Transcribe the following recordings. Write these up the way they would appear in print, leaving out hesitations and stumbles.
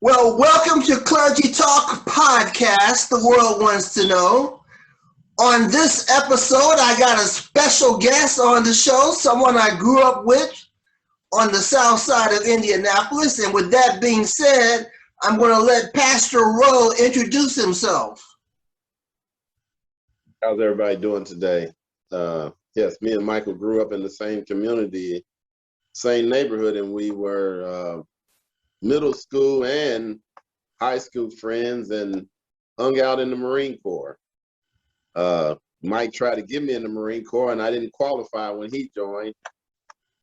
Well, welcome to Clergy Talk Podcast, the world wants to know. On this episode, I got a special guest on the show, someone I grew up with on the south side of Indianapolis. And with that being said, I'm going to let Pastor Rowe introduce himself. How's everybody doing today? Yes, me and Michael grew up in the same community, same neighborhood, and we were middle school and high school friends and hung out in the Marine Corps. Mike tried to get me in the Marine Corps and I didn't qualify when he joined.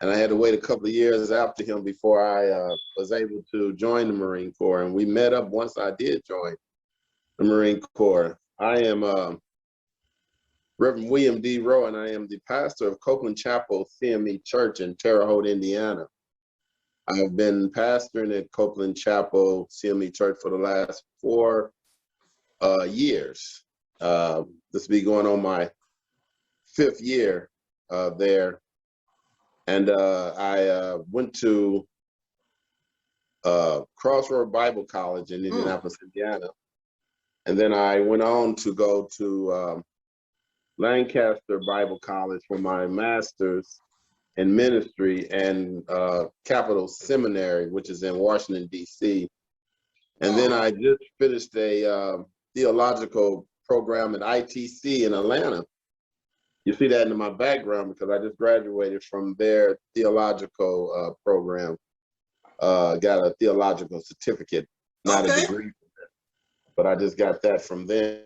And I had to wait a couple of years after him before I was able to join the Marine Corps. And we met up once I did join the Marine Corps. I am Rev William D Rowe, and I am the pastor of Copeland Chapel CME Church in Terre Haute, Indiana. I've been pastoring at Copeland Chapel CME Church for the last 4 years. This will be going on my 5th year there. And I went to Crossroad Bible College in Indianapolis, Indiana. And then I went on to go to Lancaster Bible College for my master's in ministry, and Capital Seminary, which is in Washington, D.C. And then I just finished a theological program at ITC in Atlanta. You see that in my background because I just graduated from their theological program. Got a theological certificate, not a degree, but I just got that from them.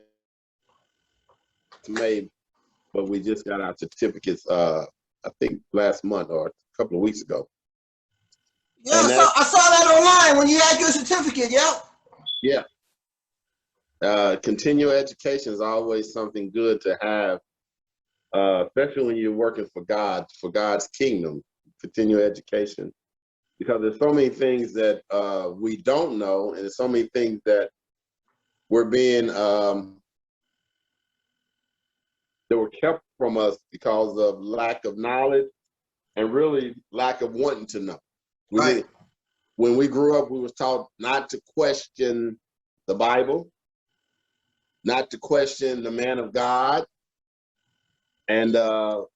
But we just got our certificates, I think last month or a couple of weeks ago. Yeah, I saw that online when you had your certificate, yep. Yeah. Continuing education is always something good to have, especially when you're working for God, for God's kingdom, continuing education. Because there's so many things that we don't know, and there's so many things that we're being, that were kept from us because of lack of knowledge and really lack of wanting to know. When we grew up, we was taught not to question the Bible, not to question the man of God, and a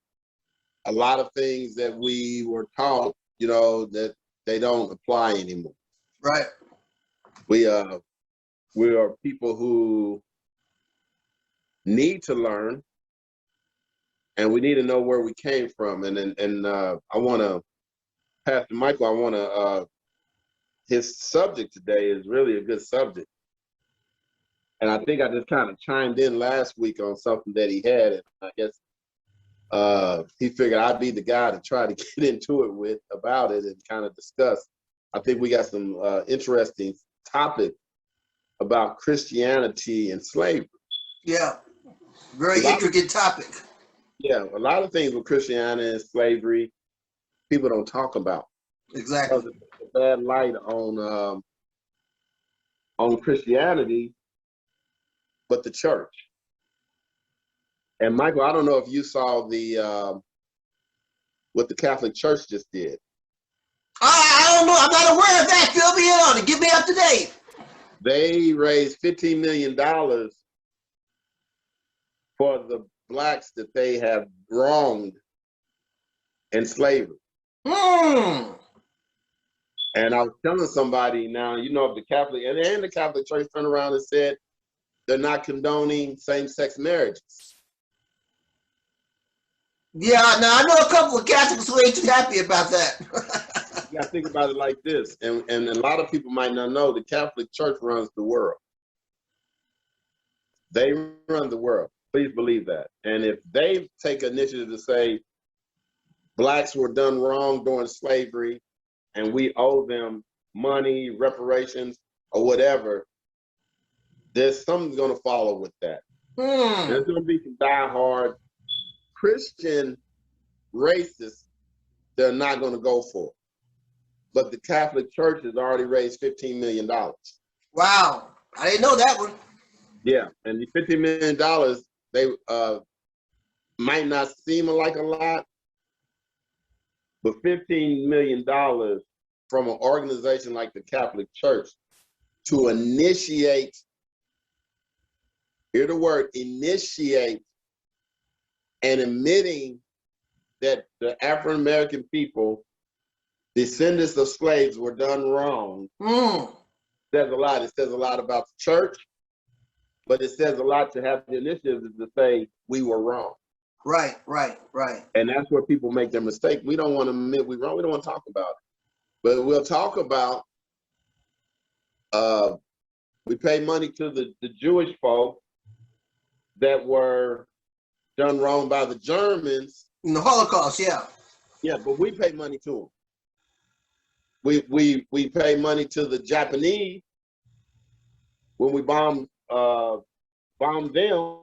lot of things that we were taught, you know, that they don't apply anymore. Right. We are people who need to learn, and we need to know where we came from. And I want to, Pastor Michael, I want to, his subject today is really a good subject. And I think I just kind of chimed in last week on something that he had. And I guess he figured I'd be the guy to try to get into it about it and kind of discuss. I think we got some interesting topics about Christianity and slavery. Yeah, very intricate topic. Yeah, a lot of things with Christianity and slavery, people don't talk about. Exactly. Because it's a bad light on Christianity, but the church. And Michael, I don't know if you saw the what the Catholic Church just did. I don't know. I'm not aware of that. Fill me in on it. Get me up to date. They raised $15 million for the Blacks that they have wronged in slavery. And I was telling somebody now, you know, if the Catholic and the Catholic Church turned around and said they're not condoning same-sex marriages. Yeah, now I know a couple of Catholics who ain't too happy about that. You gotta think about it like this, and a lot of people might not know the Catholic Church runs the world. They run the world. Please believe that. And if they take initiative to say Blacks were done wrong during slavery and we owe them money, reparations, or whatever, there's something going to follow with that. There's going to be some diehard Christian racists they're not going to go for. But the Catholic Church has already raised $15 million. Wow. I didn't know that one. Yeah. And the $15 million, they might not seem like a lot, but $15 million from an organization like the Catholic Church to initiate, hear the word, initiate, and admitting that the African American people, descendants of slaves, were done wrong. Says a lot. It says a lot about the church, but it says a lot to have the initiative to say we were wrong. Right, right, right. And that's where people make their mistake. We don't want to admit we're wrong. We don't want to talk about it. But we'll talk about, we pay money to the Jewish folk that were done wrong by the Germans. In the Holocaust, yeah. Yeah, but we pay money to them. We pay money to the Japanese when we bombed them,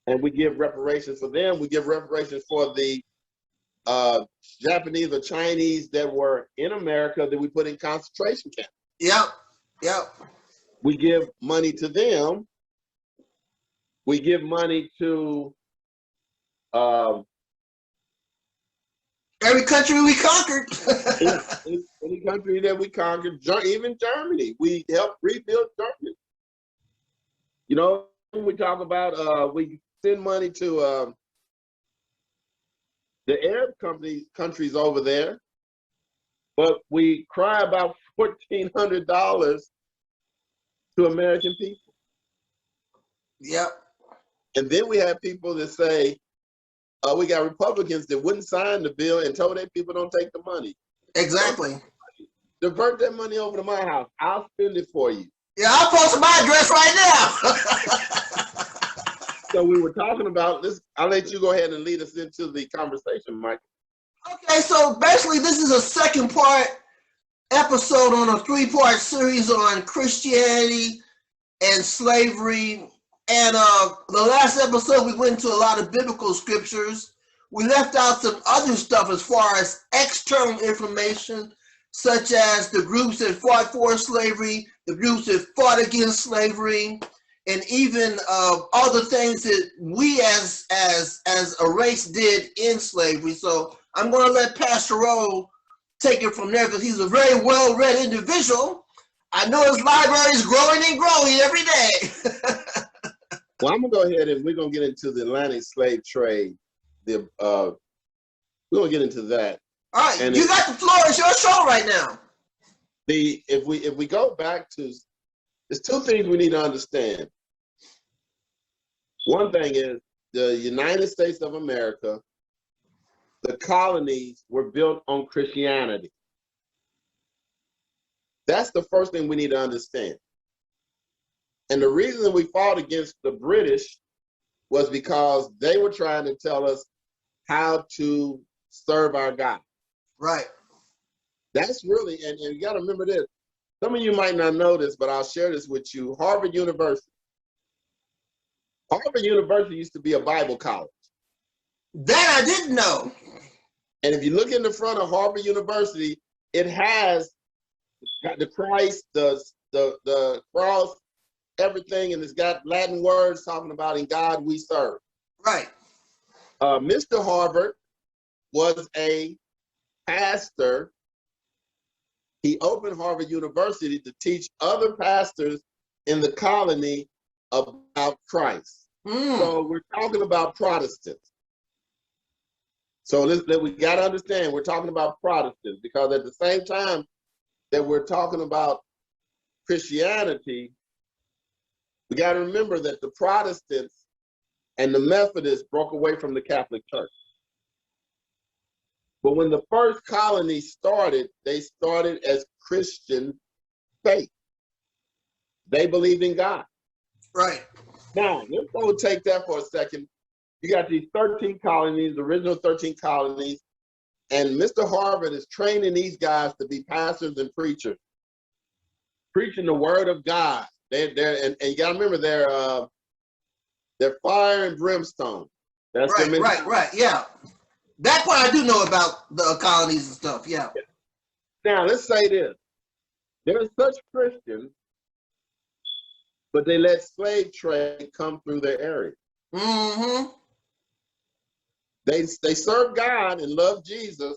and we give reparations for them. We give reparations for the Japanese or Chinese that were in America that we put in concentration camps. Yep, yep. We give money to them. We give money to every country we conquered. any country that we conquered, even Germany. We helped rebuild Germany. You know, we talk about, we send money to the Arab countries over there, but we cry about $1,400 to American people. Yep. And then we have people that say, we got Republicans that wouldn't sign the bill and told their people don't take the money. Exactly. Divert that money over to my house. I'll spend it for you. Yeah, I'll post my address right now. So we were talking about this. I'll let you go ahead and lead us into the conversation, Mike. Okay, so basically this is a second part episode on a three-part series on Christianity and slavery. And the last episode, we went into a lot of biblical scriptures. We left out some other stuff as far as external information, such as the groups that fought for slavery, the groups that fought against slavery, and even other things that we as a race did in slavery. So I'm going to let Pastor Rowe take it from there because he's a very well-read individual. I know his library is growing and growing every day. Well, I'm gonna go ahead and we're gonna get into the Atlantic slave trade. We're gonna get into that. All right, and you got the floor. It's your show right now. If we go back to, there's two things we need to understand. One thing is the United States of America, the colonies were built on Christianity. That's the first thing we need to understand. And the reason we fought against the British was because they were trying to tell us how to serve our God. Right. That's really, and you got to remember this. Some of you might not know this, but I'll share this with you. Harvard University. Harvard University used to be a Bible college. That I didn't know. And if you look in the front of Harvard University, it has the Christ, the cross, everything, and it's got Latin words talking about in God we serve. Right. Mr. Harvard was a pastor. He opened Harvard University to teach other pastors in the colony about Christ. So we're talking about Protestants. So we got to understand we're talking about Protestants, because at the same time that we're talking about Christianity, we got to remember that the Protestants and the Methodists broke away from the Catholic Church. But when the first colony started, they started as Christian faith. They believed in God. Right. Now, let's go take that for a second. You got these 13 colonies, the original 13 colonies, and Mr. Harvard is training these guys to be pastors and preachers, preaching the word of God. And you got to remember, they're fire and brimstone. That's right, yeah. That part I do know about the colonies and stuff, yeah. Now, let's say this. There are such Christians, but they let slave trade come through their area. Mm-hmm. They serve God and love Jesus,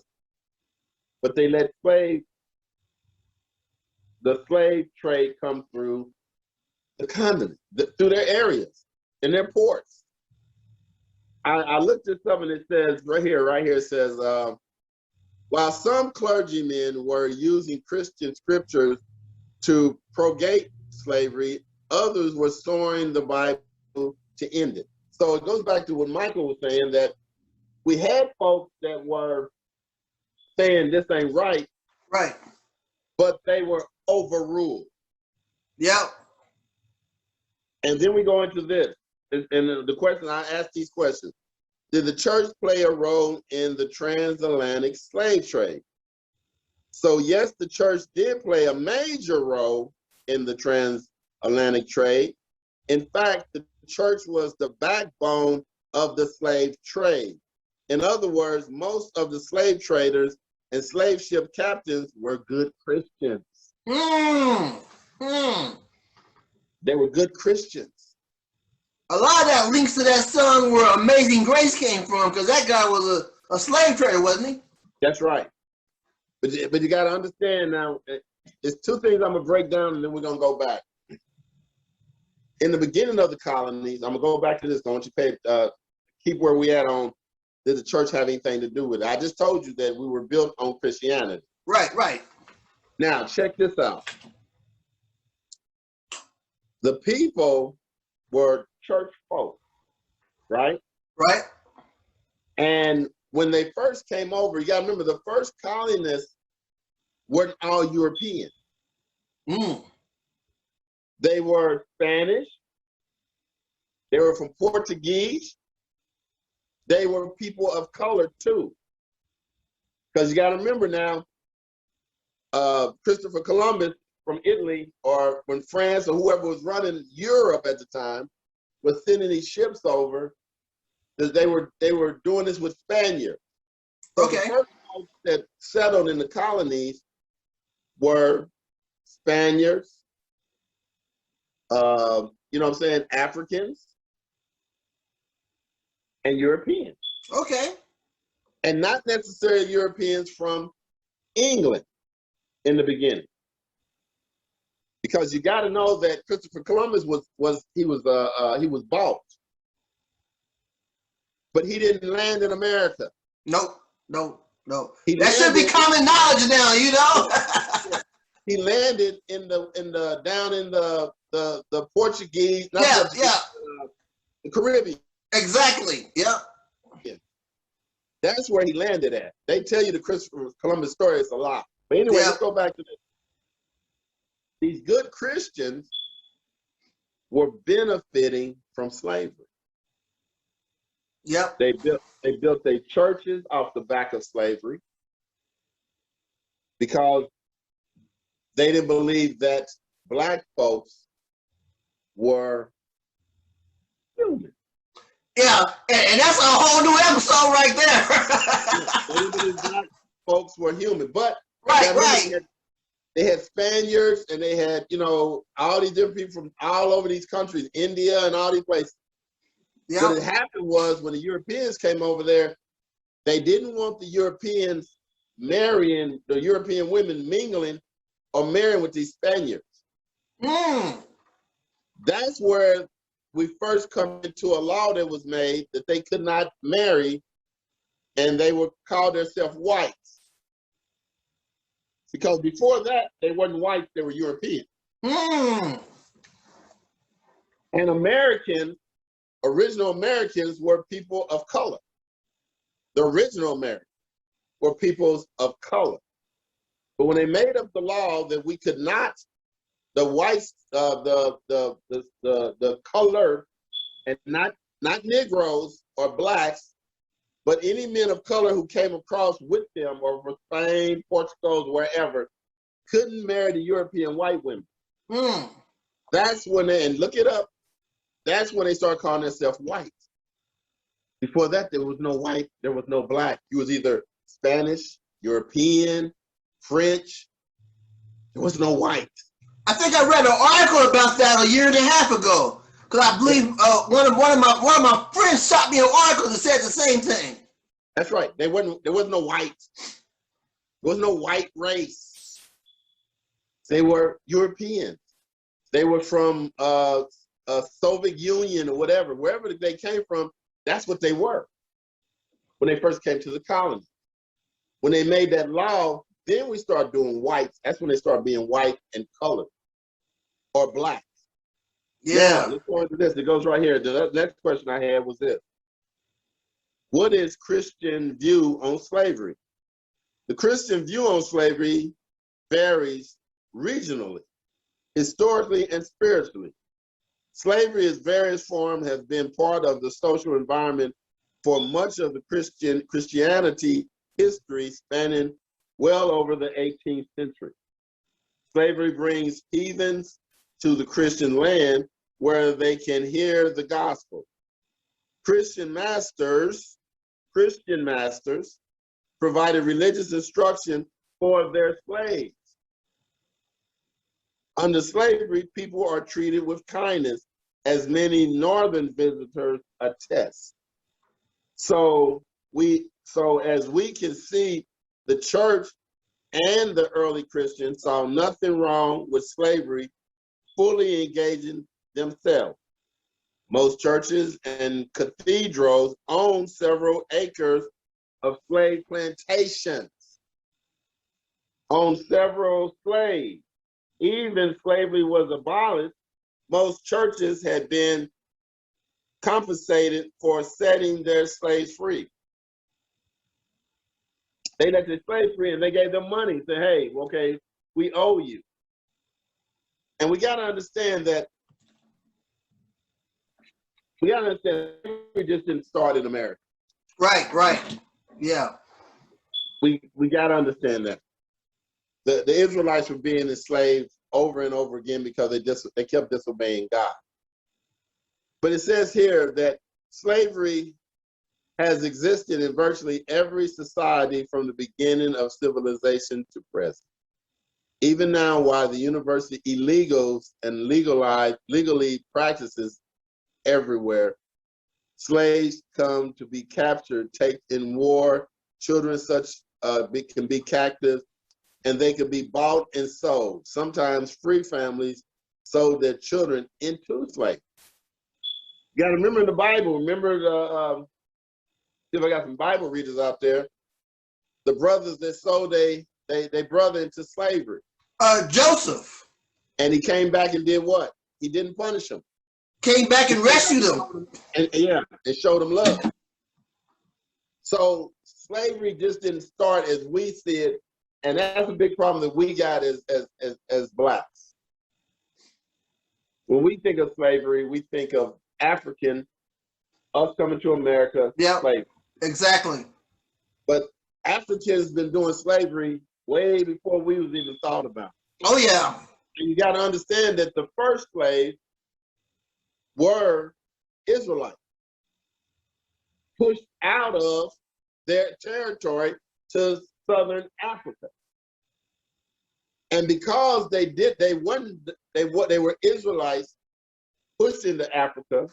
but they let slaves the slave trade come through the continent, through their areas and their ports. I looked this up and it says right here, it says, while some clergymen were using Christian scriptures to promulgate slavery, others were storing the Bible to end it. So it goes back to what Michael was saying, that we had folks that were saying this ain't right. Right. But they were overruled. Yep. And then we go into this. And the question, I asked these questions. Did the church play a role in the transatlantic slave trade? So yes, the church did play a major role in the transatlantic trade. In fact, the church was the backbone of the slave trade. In other words, most of the slave traders and slave ship captains were good Christians. They were good Christians. A lot of that links to that song where Amazing Grace came from, because that guy was a slave trader, wasn't he? That's right. But you got to understand now, it's two things I'm going to break down and then we're going to go back. In the beginning of the colonies, I'm going to go back to this. Don't you keep where we at on, did the church have anything to do with it? I just told you that we were built on Christianity. Right, right. Now, check this out. The people were church folk, right? Right. And when they first came over, you got to remember, the first colonists weren't all European. They were Spanish. They were from Portuguese. They were people of color too. Because you got to remember now, Christopher Columbus from Italy, or when France or whoever was running Europe at the time was sending these ships over, that they were doing this with Spaniards. So okay. The first folks that settled in the colonies were Spaniards, you know what I'm saying, Africans, and Europeans. Okay. And not necessarily Europeans from England in the beginning. Because you got to know that Christopher Columbus was bought, but he didn't land in America. Nope. He that should be common knowledge now, you know. He landed down in the Portuguese, the Caribbean. Exactly. Yeah. That's where he landed at. They tell you the Christopher Columbus story is a lot. But anyway, let's go back to this. These good Christians were benefiting from slavery. Yep. They built their churches off the back of slavery because they didn't believe that Black folks were human. Yeah, and that's a whole new episode right there. They didn't believe Black folks were human, but right. They had Spaniards and they had, all these different people from all over these countries, India and all these places. Yep. What had happened was when the Europeans came over there, they didn't want the Europeans marrying, the European women mingling or marrying with these Spaniards. That's where we first come into a law that was made that they could not marry, and they would call themselves whites. Because before that, they weren't white, they were European. And original Americans were people of color. The original Americans were peoples of color. But when they made up the law that we could not, the whites, the color, and not Negroes or Blacks, but any men of color who came across with them or from Spain, Portugal, wherever, couldn't marry the European white women. That's when and look it up, that's when they started calling themselves white. Before that, there was no white, there was no Black. You was either Spanish, European, French. There was no white. I think I read an article about that a year and a half ago. Because I believe one of my friends shot me an article that said the same thing. That's right. There was no white. There was no white race. They were Europeans. They were from Soviet Union or whatever. Wherever they came from, that's what they were when they first came to the colony. When they made that law, then we start doing whites. That's when they start being white and colored or black. Yeah. Now, let's go into this. It goes right here. The next question I had was this. What is Christian view on slavery? The Christian view on slavery varies regionally, historically, and spiritually. Slavery in various forms has been part of the social environment for much of the Christianity history spanning well over the 18th century. Slavery brings heathens to the Christian land where they can hear the gospel. Christian masters provided religious instruction for their slaves. Under slavery, people are treated with kindness, as many northern visitors attest. So as we can see, the church and the early Christians saw nothing wrong with slavery fully engaging themselves. Most churches and cathedrals own several acres of slave plantations, own several slaves. Even slavery was abolished, most churches had been compensated for setting their slaves free. They let their slaves free and they gave them money, said, hey, okay, we owe you. And we gotta understand that we just didn't start in America. Right. Yeah. We gotta understand that. The Israelites were being enslaved over and over again because they kept disobeying God. But it says here that slavery has existed in virtually every society from the beginning of civilization to present. Even now, while the university illegals and legally practices everywhere, slaves come to be captured, taken in war, children can be captive, and they can be bought and sold. Sometimes free families sold their children into slavery. You got to remember the Bible. Remember see if I got some Bible readers out there. The brothers that sold they brother into slavery. Joseph. And he came back and did what? He didn't punish them. Came back and rescued them. And showed them love. So slavery just didn't start as we see it, and that's a big problem that we got as blacks. When we think of slavery, we think of African, us coming to America, slavery. Exactly. But Africans been doing slavery way before we was even thought about. Oh yeah. And you got to understand that the first slaves were Israelites, pushed out of their territory to southern Africa. And because they were Israelites pushed into Africa,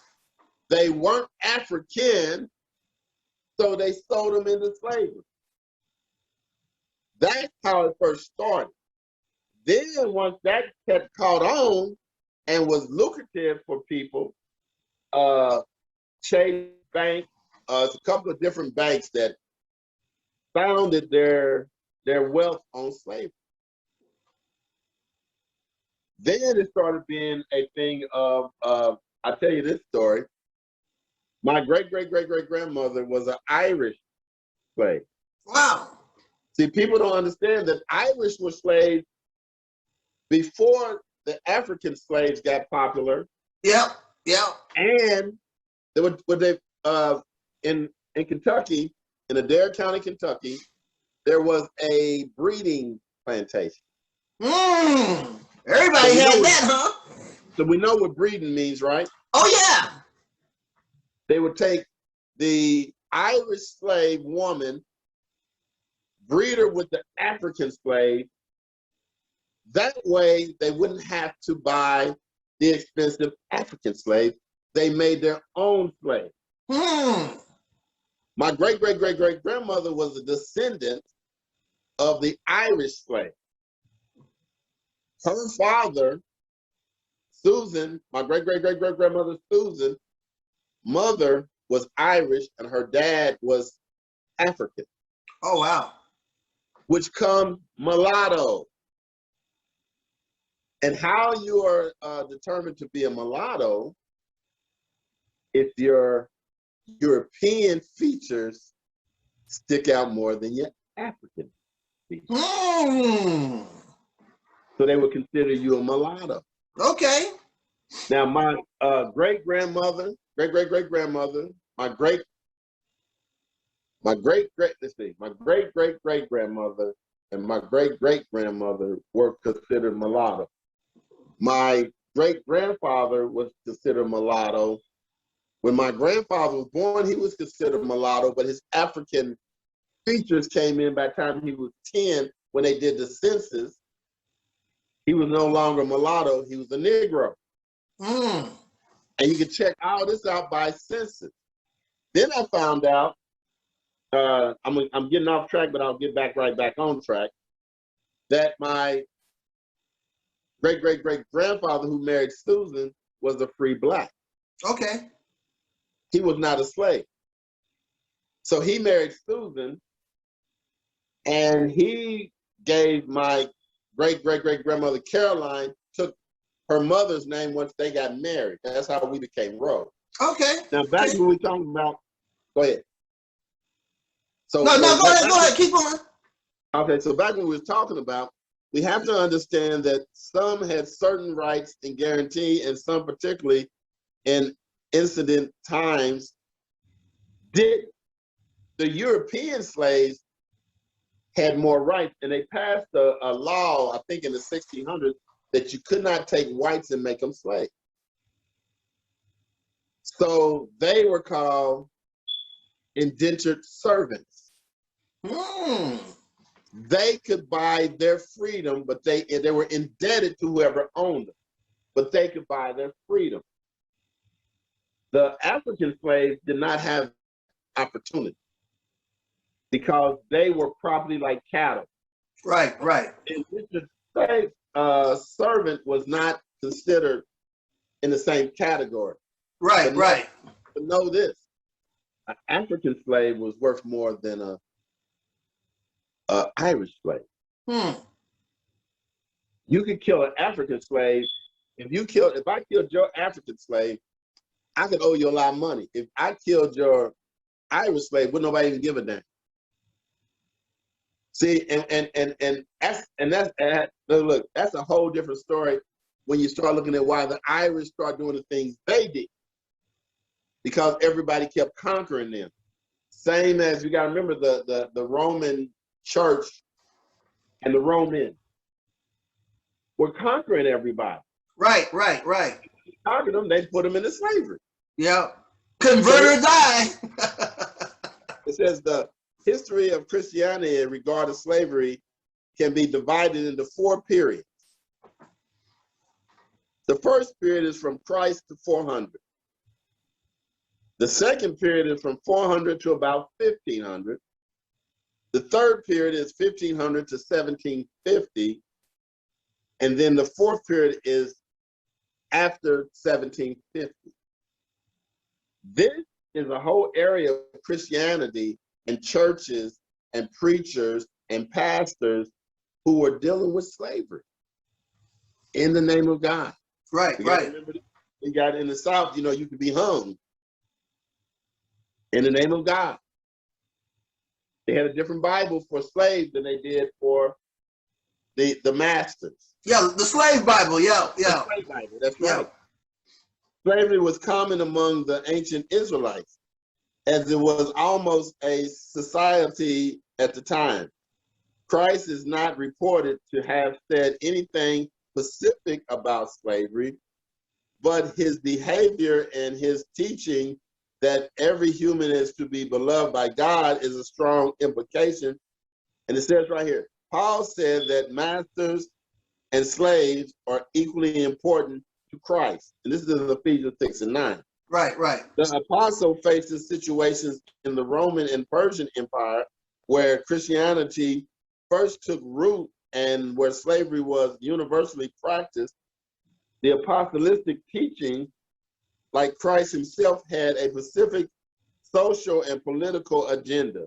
they weren't African, so they sold them into slavery. That's how it first started. Then once that had caught on and was lucrative for people, Chase Bank, a couple of different banks that founded their wealth on slavery. Then it started being a thing of, I'll tell you this story. My great-great-great-great-grandmother was an Irish slave. Wow. See, people don't understand that Irish were slaves before the African slaves got popular. Yep. And they were in Kentucky, in Adair County, Kentucky, there was a breeding plantation. Everybody had that, huh? So we know what breeding means, right? Oh yeah. They would take the Irish slave woman, breed her with the African slave. That way they wouldn't have to buy the expensive African slave. They made their own slave. My great-great-great-great-grandmother was a descendant of the Irish slave. Her father, Susan, my great-great-great-great-grandmother Susan, mother was Irish and her dad was African. Oh, wow. Which comes mulatto. And how you are determined to be a mulatto if your European features stick out more than your African features. Mm. So they would consider you a mulatto. Okay. Now my great-grandmother, great-great-great-grandmother, my great-great-great-grandmother and my great-great-grandmother were considered mulatto. My great-grandfather was considered mulatto. When my grandfather was born, he was considered mulatto, but his African features came in by the time he was 10 when they did the census. He was no longer mulatto, he was a Negro. Mm. And you can check all this out by census. Then I found out, I'm getting off track, but I'll get right back on track, that my great-great-great-grandfather who married Susan was a free black. Okay. He was not a slave. So he married Susan, and he gave my great-great-great-grandmother Caroline, took her mother's name once they got married. That's how we became Rowe. Okay. Now back when we talking about, go ahead. So, go ahead, keep on. Okay, so back when we were talking about, we have to understand that some had certain rights and guarantee, and some particularly in incident times did. The European slaves had more rights, and they passed a law, I think in the 1600s, that you could not take whites and make them slaves. So they were called indentured servants. Mm. They could buy their freedom, but they were indebted to whoever owned them, but they could buy their freedom. The African slaves did not have opportunity because they were property like cattle. Right, right. Indentured slave servant was not considered in the same category. Right, right. But know this, an African slave was worth more than a Irish slave. Hmm. You could kill an African slave. If I killed your African slave, I could owe you a lot of money. If I killed your Irish slave, wouldn't nobody even give a damn. See, look, that's a whole different story when you start looking at why the Irish start doing the things they did. Because everybody kept conquering them. Same as you gotta remember the Roman church and the Romans were conquering everybody. Right, right, right. Conquered them, they put them into slavery. Yeah. Convert or die. It says the history of Christianity in regard to slavery can be divided into 4 periods. The first period is from Christ to 400. The second period is from 400 to about 1500. The third period is 1500 to 1750. And then the fourth period is after 1750. This is a whole area of Christianity and churches and preachers and pastors who were dealing with slavery in the name of God. Right, right. We got in the South, you could be hung in the name of God. They had a different Bible for slaves than they did for the masters. Yeah, the slave Bible, yeah. The slave Bible, that's yeah. right. Slavery was common among the ancient Israelites, as it was almost a society at the time. Christ is not reported to have said anything specific about slavery, but his behavior and his teaching that every human is to be beloved by God is a strong implication. And it says right here, Paul said that masters and slaves are equally important to Christ. And this is in Ephesians 6 and 9. Right, right. The apostle faces situations in the Roman and Persian Empire where Christianity first took root and where slavery was universally practiced, the apostolic teaching, like Christ himself, had a specific social and political agenda.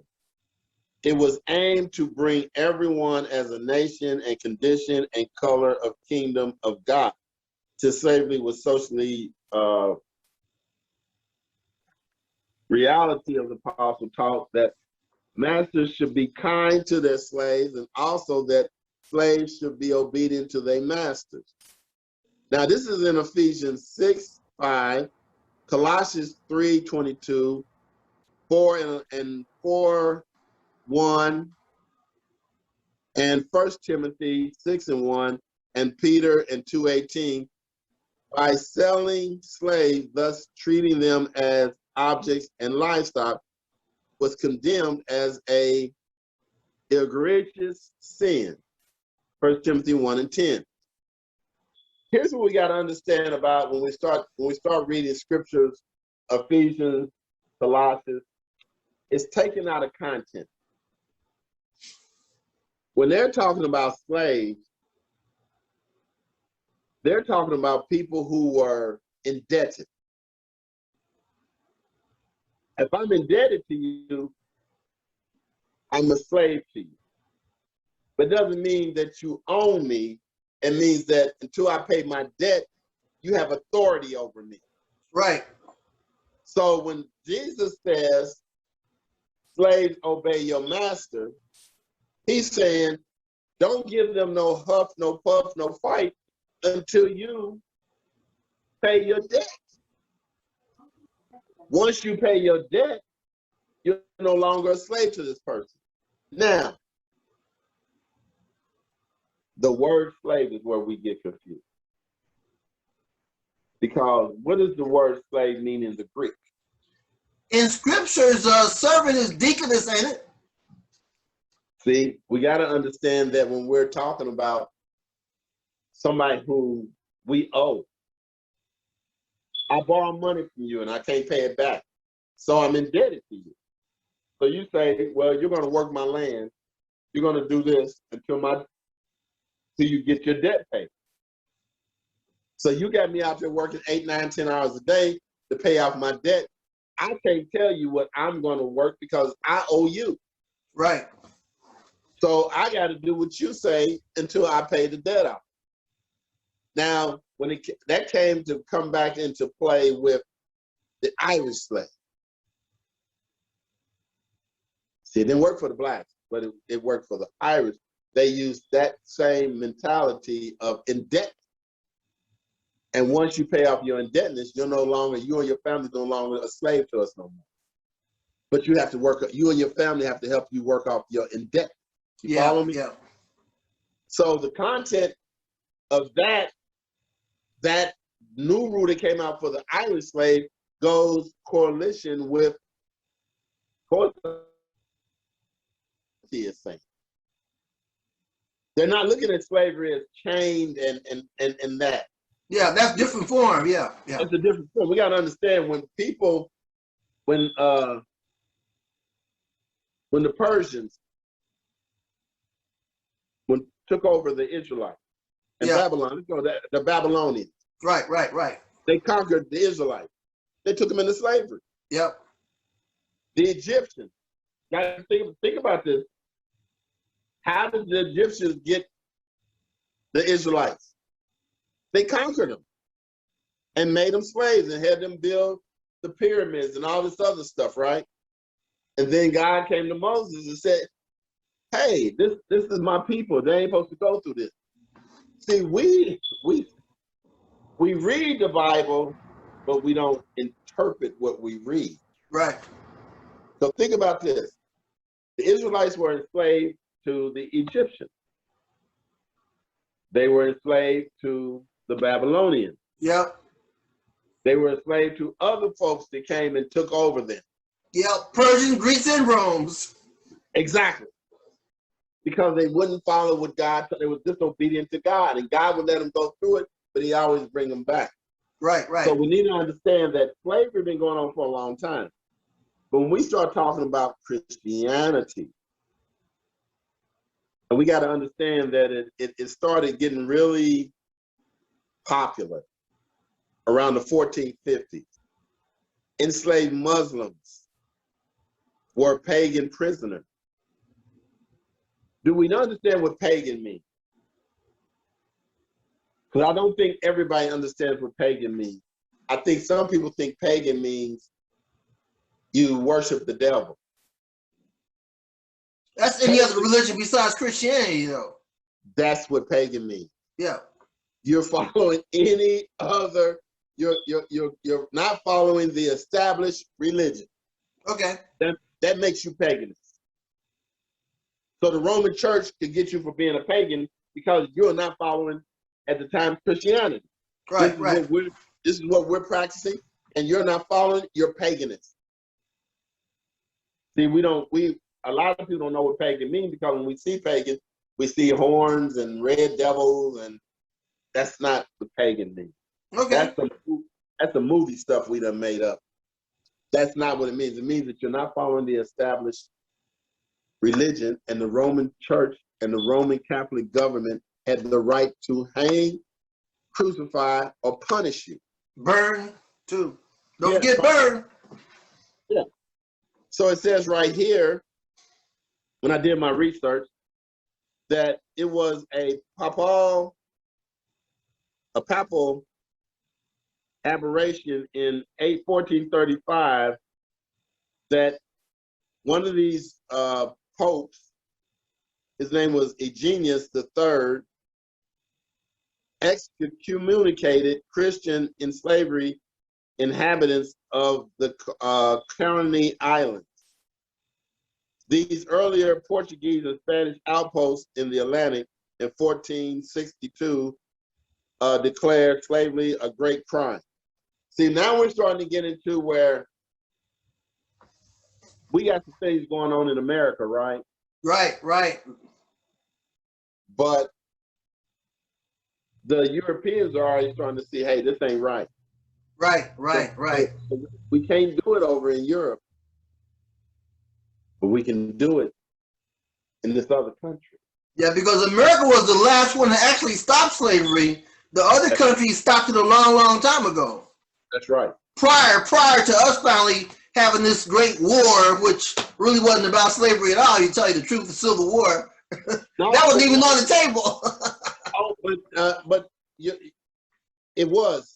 It was aimed to bring everyone as a nation and condition and color of kingdom of God. To slavery was socially reality of the apostle taught that masters should be kind to their slaves, and also that slaves should be obedient to their masters. Now, this is in Ephesians 6:5, Colossians 3:22, 4:1, and 1 Timothy 6:1, and Peter 2:18. By selling slaves, thus treating them as objects and livestock, was condemned as a egregious sin. 1 Timothy 1:10. Here's what we got to understand about when we start reading scriptures, Ephesians, Colossians. It's taken out of content. When they're talking about slaves, they're talking about people who were indebted. If I'm indebted to you, I'm a slave to you. But it doesn't mean that you own me. It means that until I pay my debt, you have authority over me. Right. So when Jesus says, slaves, obey your master, he's saying, don't give them no huff, no puff, no fight until you pay your debt. Once you pay your debt, you're no longer a slave to this person. Now, the word slave is where we get confused. Because what does the word slave mean in the Greek? In scriptures, servant is deaconess, ain't it? See, we got to understand that when we're talking about somebody who we owe, I borrow money from you and I can't pay it back, so I'm indebted to you. So you say, well, you're going to work my land. You're going to do this until you get your debt paid. So you got me out there working 8, 9, 10 hours a day to pay off my debt. I can't tell you what I'm going to work because I owe you. Right. So I got to do what you say until I pay the debt off. Now, when that came to come back into play with the Irish slave. See, it didn't work for the blacks, but it worked for the Irish. They used that same mentality of indebtedness. And once you pay off your indebtedness, you and your family no longer a slave to us no more. But you have to work, you and your family have to help you work off your indebtedness. You follow me? Yeah. So the content of that new rule that came out for the Irish slave goes coalition with what he is saying. They're not looking at slavery as chained and that. Yeah, that's different form. Yeah. It's a different form. We got to understand when the Persians took over the Israelites and Babylon, the Babylonians. Right. They conquered the Israelites. They took them into slavery. Yep. The Egyptians. Got to think about this. How did the Egyptians get the Israelites? They conquered them and made them slaves and had them build the pyramids and all this other stuff, right? And then God came to Moses and said, hey, this is my people. They ain't supposed to go through this. See, we read the Bible, but we don't interpret what we read. Right. So think about this. The Israelites were enslaved to the Egyptians. They were enslaved to the Babylonians. Yep. They were enslaved to other folks that came and took over them. Yep. Persians, Greeks, and Romans. Exactly. Because they wouldn't follow what God told. They were disobedient to God, and God would let them go through it, but he always bring them back. Right. So we need to understand that slavery has been going on for a long time. But when we start talking about Christianity, And we got to understand that it started getting really popular around the 1450s. Enslaved Muslims were pagan prisoners. Do we understand what pagan means? Because I don't think everybody understands what pagan means. I think some people think pagan means you worship the devil. That's any other religion besides Christianity, though. That's what pagan means. Yeah. You're following any other, you're not following the established religion. Okay. That makes you paganist. So the Roman Church could get you for being a pagan because you're not following, at the time, Christianity. Right, This is what we're practicing, and you're not following, you're paganist. See, a lot of people don't know what pagan means, because when we see pagan, we see horns and red devils, and that's not what pagan means. Okay. That's the movie stuff we done made up. That's not what it means. It means that you're not following the established religion, and the Roman Church and the Roman Catholic government had the right to hang, crucify, or punish you. Burn, too. Don't get burned. Yeah. So it says right here, when I did my research, that it was a papal aberration in 1435 that one of these popes, his name was Eugenius III, excommunicated Christian in slavery inhabitants of the Colonies Islands. These earlier Portuguese and Spanish outposts in the Atlantic in 1462 declared slavery a great crime. See, now we're starting to get into where we got some things going on in America, right? Right. But the Europeans are already starting to see, hey, this ain't right. Right. So we can't do it over in Europe, but we can do it in this other country. Yeah, because America was the last one to actually stop slavery. The other countries stopped it a long time ago. That's right. Prior to us finally having this great war, which really wasn't about slavery at all, you tell you the truth, the Civil War. No, that wasn't even on the table. but it was.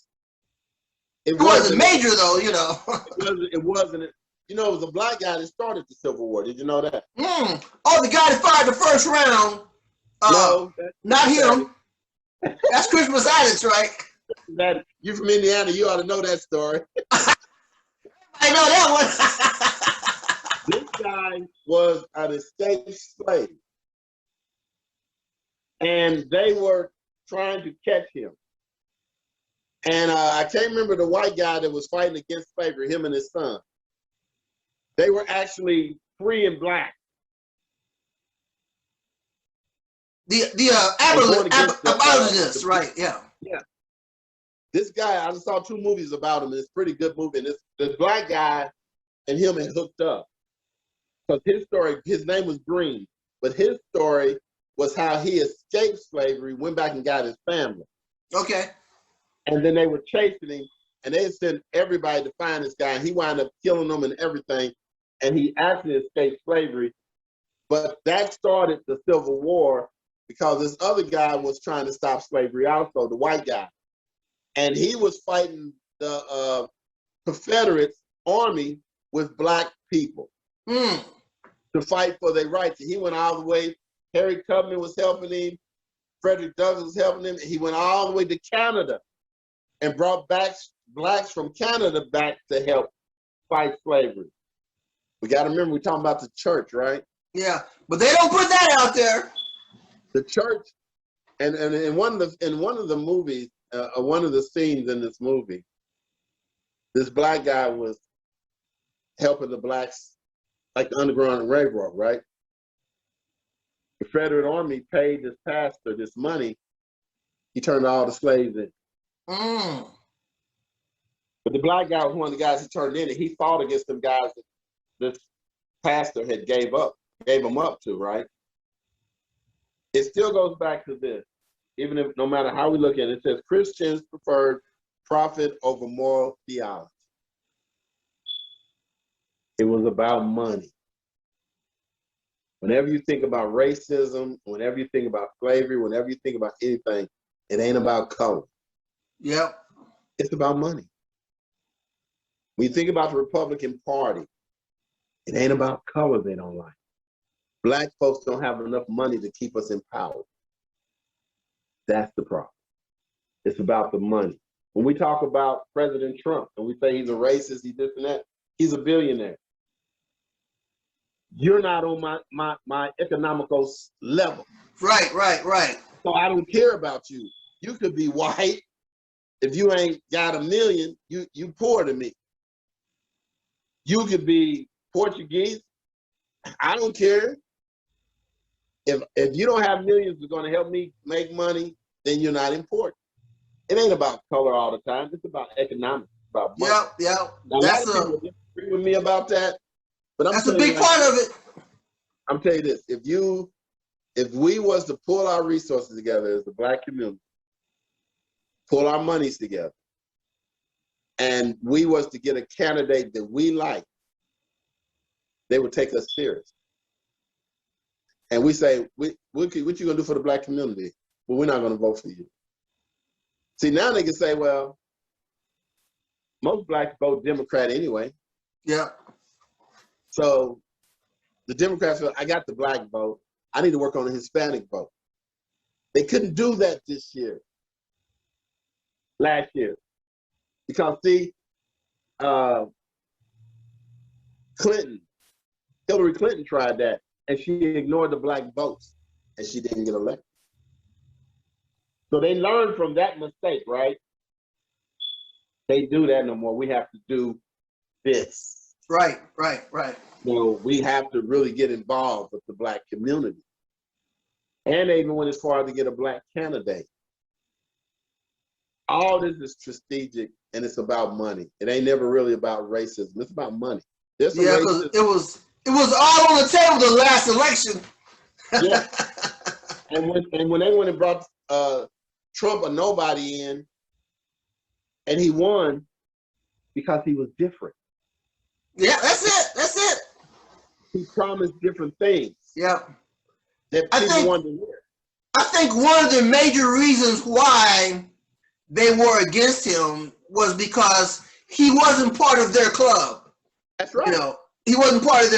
It wasn't major, though, you know. It wasn't. You know, it was a black guy that started the Civil War. Did you know that? Oh, the guy that fired the first round. No, not him. That's Christmas Addicts, right? You from Indiana, you ought to know that story. I know that one. This guy was an escaped slave, and they were trying to catch him. And I can't remember the white guy that was fighting against slavery, him and his son. They were actually free and black. The abolitionists, right? Yeah. This guy, I saw 2 movies about him. It's a pretty good movie. And the black guy and him had hooked up. Because his story, his name was Green, but his story was how he escaped slavery, went back and got his family. Okay. And then they were chasing him, and they sent everybody to find this guy, and he wound up killing them and everything. And he actually escaped slavery. But that started the Civil War, because this other guy was trying to stop slavery also, the white guy. And he was fighting the Confederate army with black people to fight for their rights. And he went all the way. Harry Tubman was helping him. Frederick Douglass was helping him. He went all the way to Canada and brought back blacks from Canada back to help fight slavery. We got to remember, we're talking about the church, right? Yeah, but they don't put that out there. The church, and in one of the movies, one of the scenes in this movie, this black guy was helping the blacks, like the Underground Railroad, right? The Confederate Army paid this pastor this money. He turned all the slaves in. But the black guy was one of the guys who turned in, and he fought against them guys that this pastor had gave him up to, right? It still goes back to this. Even if, no matter how we look at it, it says Christians preferred profit over moral theology. It was about money. Whenever you think about racism, whenever you think about slavery, whenever you think about anything, it ain't about color. Yep. It's about money. When you think about the Republican Party, it ain't about color they don't like. Black folks don't have enough money to keep us in power. That's the problem. It's about the money. When we talk about President Trump and we say he's a racist, he's this and that, he's a billionaire. You're not on my economical level. Right. So I don't care about you. You could be white. If you ain't got $1 million, you poor to me. You could be Portuguese. I don't care. If you don't have millions that's going to help me make money, then you're not important. It ain't about color all the time. It's about economics, about money. Yep. Now, a lot of people disagree with me about that, but that's a big part of it. I'm telling you this: if we was to pull our resources together as the Black community, pull our monies together, and we was to get a candidate that we like, they would take us serious. And we say, what you gonna do for the Black community? Well, we're not gonna vote for you. See, now they can say, well, most Blacks vote Democrat anyway. Yeah. So the Democrats feel, I got the Black vote. I need to work on the Hispanic vote. They couldn't do that this year, last year. Because see, Hillary Clinton tried that, and she ignored the Black votes, and she didn't get elected. So they learned from that mistake, right? They do that no more. We have to do this. Right. So we have to really get involved with the Black community. And they even went as far as to get a Black candidate. All this is strategic, and it's about money. It ain't never really about racism. It's about money. There's some because it was all on the table the last election. Yeah. And when they went and brought Trump, a nobody, in, and he won because he was different. Yeah, that's it. He promised different things. Yeah. That people wanted to hear. I think one of the major reasons why they were against him was because he wasn't part of their club. That's right. You know, he wasn't part of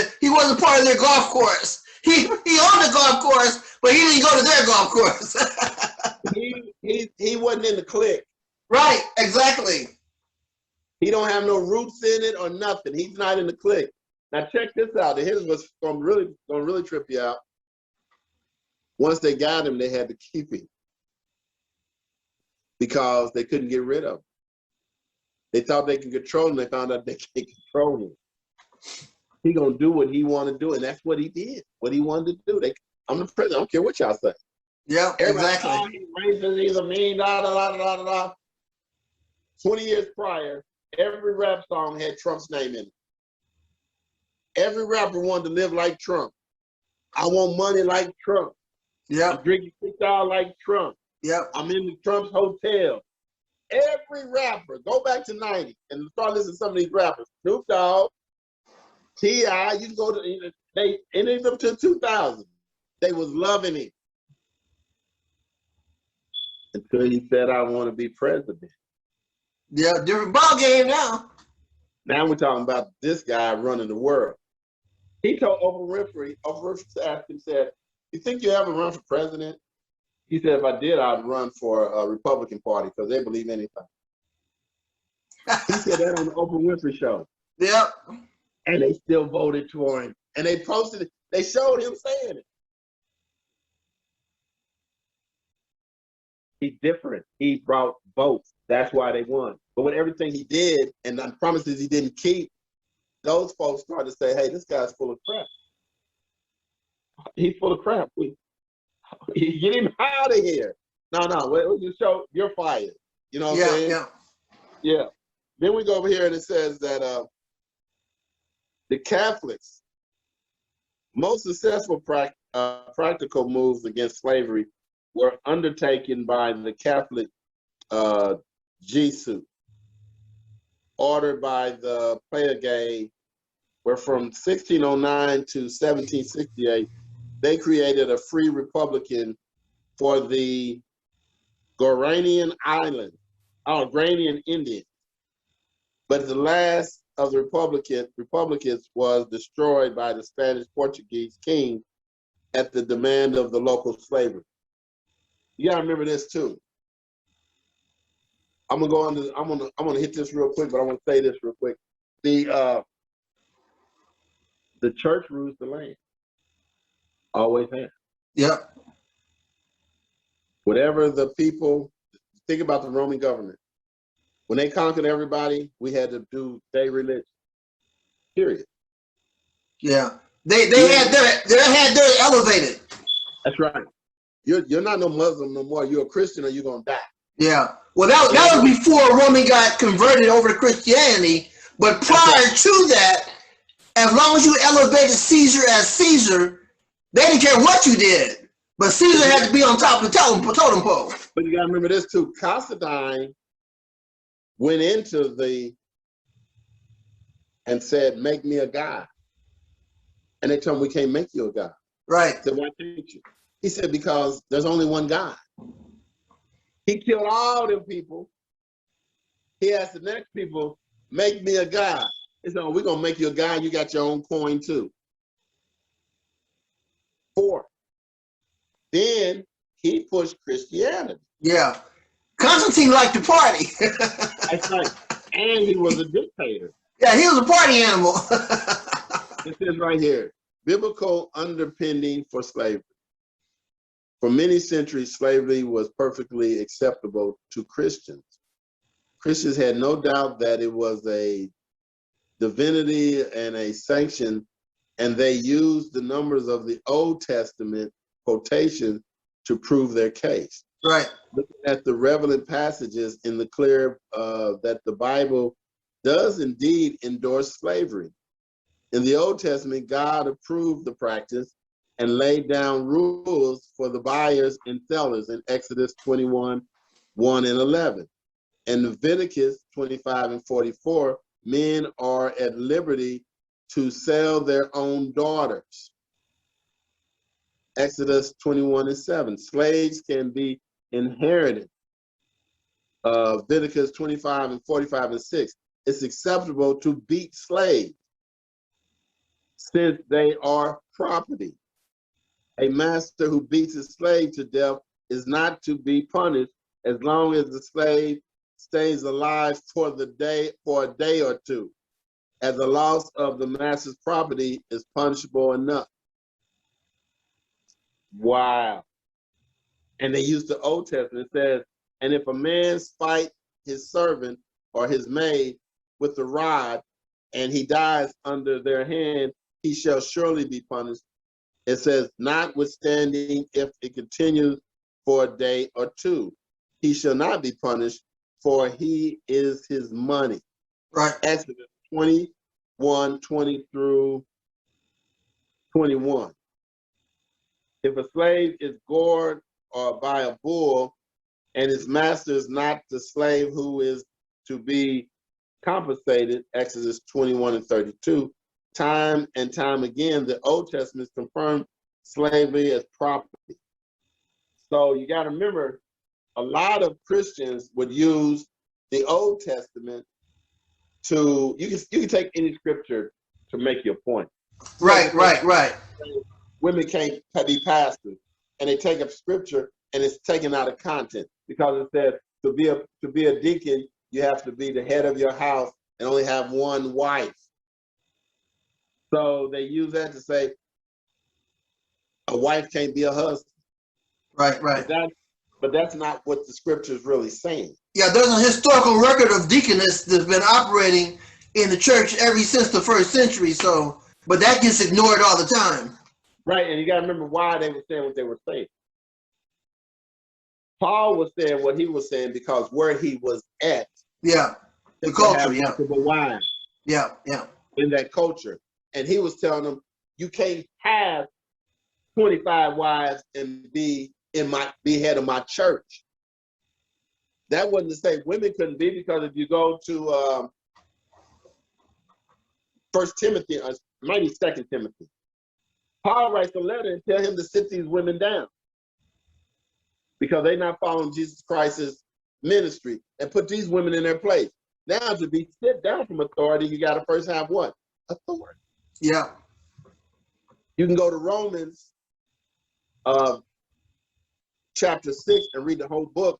their golf course. He owned the golf course, but he didn't go to their golf course. he wasn't in the clique. Right, exactly. He don't have no roots in it or nothing. He's not in the clique. Now check this out. Here's what's gonna really trip you out. Once they got him, they had to keep him because they couldn't get rid of him. They thought they could control him. They found out they can't control him. He gonna do what he want to do, and that's what he did. What he wanted to do. I'm the president. I don't care what y'all say. Yeah, exactly. Oh, he's racist. He's a mean. 20 years prior, every rap song had Trump's name in it. Every rapper wanted to live like Trump. I want money like Trump. Yeah. I'm drinking $6 like Trump. Yep. I'm in the Trump's hotel. Every rapper, go back to 90 and start listening to some of these rappers. Snoop Dogg, T.I., you can go to, they ended up to 2000. They was loving him. Until he said, I want to be president. Yeah, different ball game now. Now we're talking about this guy running the world. He told Oprah Winfrey asked him, said, you think you ever run for president? He said, if I did, I'd run for a Republican Party because they believe anything. He said that on the Oprah Winfrey show. Yep. And they still voted for him. And they posted it. They showed him saying it. He's different. He brought votes. That's why they won. But with everything he did and the promises he didn't keep, those folks started to say, hey, this guy's full of crap. He's full of crap. Get him out of here. No, you show you're fired. You know what I'm saying? Yeah. Then we go over here and it says that the Catholics, most successful practical moves against slavery were undertaken by the Catholic Jesuit, ordered by the Pleiades, where from 1609 to 1768, they created a free republican for the Guaranian Islands, Guaranian Indians. But the last of the republicans was destroyed by the Spanish Portuguese king at the demand of the local slavery. You gotta remember this too. I'm gonna hit this real quick, but I want to say this real quick. The church rules the land. Always has. Yep. Whatever the people, think about the Roman government. When they conquered everybody, we had to do their religion. Period. Yeah. They had their elevated. That's right. You're not no Muslim no more. You're a Christian or you're gonna die. Yeah. Well, that was before Roman got converted over to Christianity. But prior to that, as long as you elevated Caesar as Caesar, they didn't care what you did. But Caesar had to be on top of the totem pole. But you gotta remember this too. Constantine went into and said, "Make me a god." And they told him, "We can't make you a god." Right. He said, "Why can't you?" He said, "Because there's only one God." He killed all them people. He asked the next people, "Make me a god." He said, "Oh, we're gonna make you a god. You got your own coin too." 4. Then he pushed Christianity. Yeah. Constantine liked to party. That's right. And he was a dictator. Yeah, he was a party animal. It says right here, biblical underpinning for slavery. For many centuries, slavery was perfectly acceptable to Christians. Christians had no doubt that it was a divinity and a sanction, and they used the numbers of the Old Testament quotation to prove their case. Right. Looking at the relevant passages in the clear that the Bible does indeed endorse slavery. In the Old Testament, God approved the practice and laid down rules for the buyers and sellers in Exodus 21:1 and 11. In Leviticus 25 and 44, men are at liberty to sell their own daughters. Exodus 21 and 7, slaves can be inherited. Leviticus 25 and 45 and 6, it's acceptable to beat slaves since they are property. A master who beats his slave to death is not to be punished as long as the slave stays alive for a day or two, as the loss of the master's property is punishable enough. Wow. And they use the Old Testament. It says, and if a man spite his servant or his maid with the rod, and he dies under their hand, he shall surely be punished. It says, notwithstanding, if it continues for a day or two, he shall not be punished, for he is his money. Right. Exodus 21:20 through 21. If a slave is gored or by a bull, and his master is not the slave who is to be compensated, Exodus 21 and 32, time and time again, the Old Testament confirmed slavery as property. So you got to remember, a lot of Christians would use the Old Testament to, you can take any scripture to make your point. Right. Women can't be pastors, and they take up scripture and it's taken out of content because it says to be a deacon, you have to be the head of your house and only have one wife. So they use that to say a wife can't be a husband. Right. But that's not what the scripture is really saying. Yeah, there's a historical record of deaconess that's been operating in the church ever since the first century. So, but that gets ignored all the time. Right, and you got to remember why they were saying what they were saying. Paul was saying what he was saying because where he was at. Yeah, the culture. Yeah. Multiple wives. Yeah. In that culture, and he was telling them, you can't have 25 wives and be head of my church. That wasn't to say women couldn't be, because if you go to 1 Timothy, maybe 2 Timothy, Paul writes a letter and tell him to sit these women down because they're not following Jesus Christ's ministry, and put these women in their place. Now, to be sit down from authority, you got to first have what? Authority. Yeah. You can go to Romans chapter 6 and read the whole book.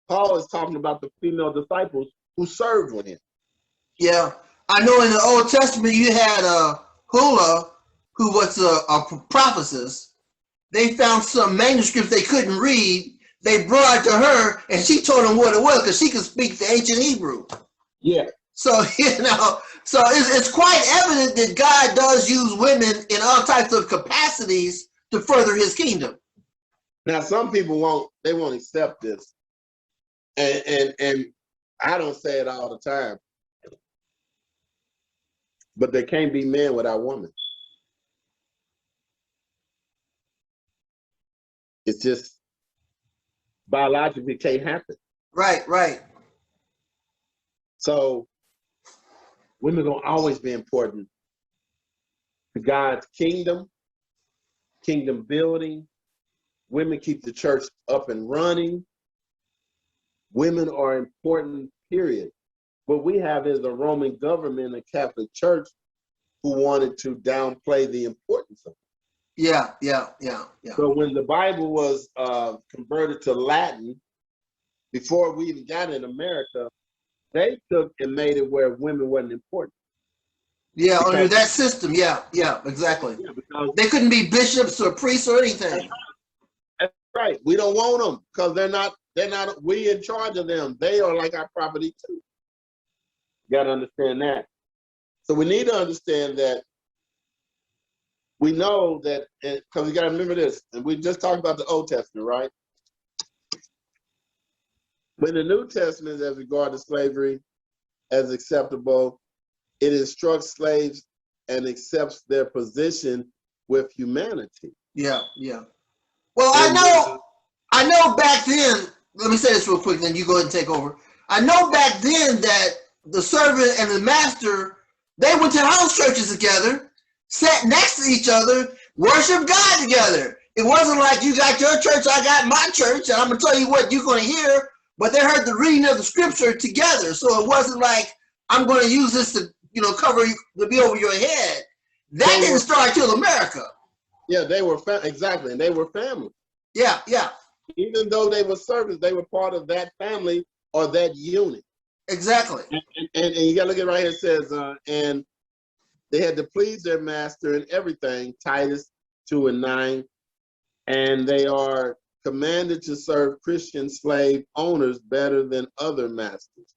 Paul is talking about the female disciples who served with him. Yeah. I know in the Old Testament you had Hula, who was a prophetess. They found some manuscripts they couldn't read. They brought it to her, and she told them what it was because she could speak the ancient Hebrew. Yeah. So, so it's quite evident that God does use women in all types of capacities to further his kingdom. Now, some people won't accept this. And I don't say it all the time. But there can't be men without women. It's just biologically can't happen. Right, right. So women are going to always be important to God's kingdom building. Women keep the church up and running. Women are important, period. What we have is a Roman government, a Catholic church, who wanted to downplay the importance of it. Yeah. So when the Bible was converted to Latin, before we even got in America, they took and made it where women wasn't important. Yeah, under that system, yeah, exactly. Yeah, because they couldn't be bishops or priests or anything. That's right. We don't want them because they're not, we in charge of them. They are like our property too. You got to understand that. So we need to understand that we know that, because we got to remember this, and we just talked about the Old Testament, right? When the New Testament, as regard to slavery as acceptable, it instructs slaves and accepts their position with humanity. Yeah. Well, I know back then, let me say this real quick, then you go ahead and take over. I know back then that the servant and the master, they went to house churches together, sat next to each other, worshiped God together. It wasn't like you got your church, I got my church, and I'm going to tell you what you're going to hear, but they heard the reading of the scripture together. So it wasn't like, I'm going to use this to, cover you, to be over your head. That didn't start till America. Yeah, they were, exactly, and they were family. Yeah. Even though they were servants, they were part of that family or that unit. Exactly. And you got to look at right here, it says, and they had to please their master in everything, Titus 2:9, and they are commanded to serve Christian slave owners better than other masters.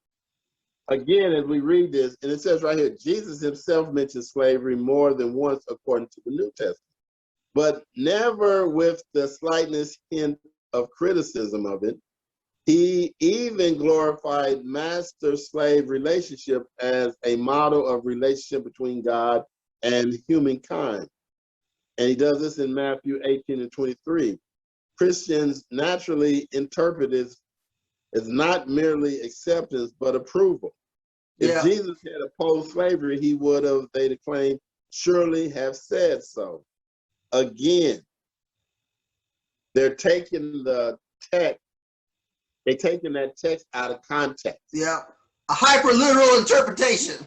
Again, as we read this, and it says right here, Jesus himself mentioned slavery more than once according to the New Testament, but never with the slightest hint of criticism of it. He even glorified master-slave relationship as a model of relationship between God and humankind. And he does this in Matthew 18:23. Christians naturally interpret it as not merely acceptance, but approval. If Jesus had opposed slavery, he would have, they claim, surely have said so. Again, they're taking the text, they're taking that text out of context. Yeah, a hyper-literal interpretation.